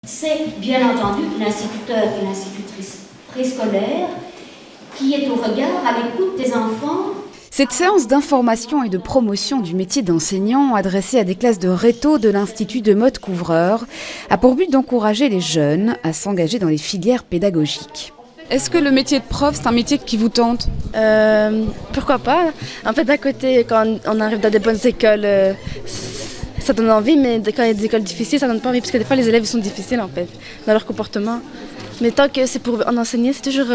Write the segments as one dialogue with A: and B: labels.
A: C'est bien entendu l'instituteur et l'institutrice préscolaire qui est au regard, à l'écoute des enfants.
B: Cette séance d'information et de promotion du métier d'enseignant adressée à des classes de réto de l'Institut de mode couvreur a pour but d'encourager les jeunes à s'engager dans les filières pédagogiques. Est-ce que le métier de prof, c'est un métier qui vous tente?
C: Pourquoi pas? En fait, d'un côté, quand on arrive dans des bonnes écoles, ça donne envie, mais quand il y a des écoles difficiles, ça donne pas envie, parce que des fois, les élèves sont difficiles, en fait, dans leur comportement. Mais tant que c'est pour en enseigner, c'est toujours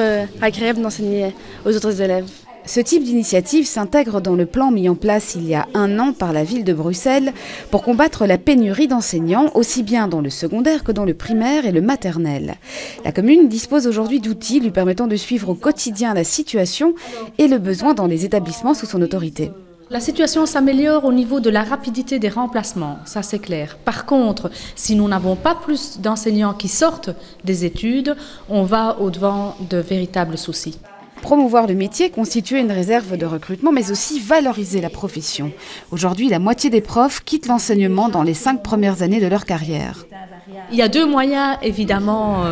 C: agréable d'enseigner aux autres élèves.
B: Ce type d'initiative s'intègre dans le plan mis en place il y a 1 an par la ville de Bruxelles pour combattre la pénurie d'enseignants, aussi bien dans le secondaire que dans le primaire et le maternel. La commune dispose aujourd'hui d'outils lui permettant de suivre au quotidien la situation et le besoin dans les établissements sous son autorité.
D: La situation s'améliore au niveau de la rapidité des remplacements, ça c'est clair. Par contre, si nous n'avons pas plus d'enseignants qui sortent des études, on va au-devant de véritables soucis.
B: Promouvoir le métier, constituer une réserve de recrutement, mais aussi valoriser la profession. Aujourd'hui, la moitié des profs quittent l'enseignement dans les 5 premières années de leur carrière.
D: Il y a 2 moyens, évidemment,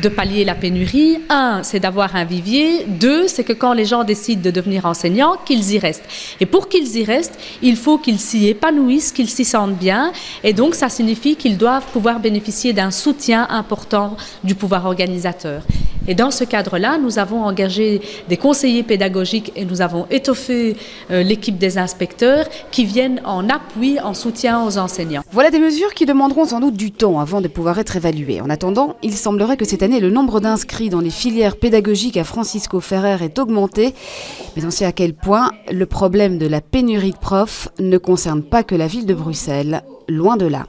D: de pallier la pénurie. 1, c'est d'avoir un vivier. 2, c'est que quand les gens décident de devenir enseignants, qu'ils y restent. Et pour qu'ils y restent, il faut qu'ils s'y épanouissent, qu'ils s'y sentent bien. Et donc, ça signifie qu'ils doivent pouvoir bénéficier d'un soutien important du pouvoir organisateur. Et dans ce cadre-là, nous avons engagé des conseillers pédagogiques et nous avons étoffé l'équipe des inspecteurs qui viennent en appui, en soutien aux enseignants.
B: Voilà des mesures qui demanderont sans doute du temps avant de pouvoir être évaluées. En attendant, il semblerait que cette année, le nombre d'inscrits dans les filières pédagogiques à Francisco Ferrer est augmenté. Mais on sait à quel point le problème de la pénurie de profs ne concerne pas que la ville de Bruxelles, loin de là.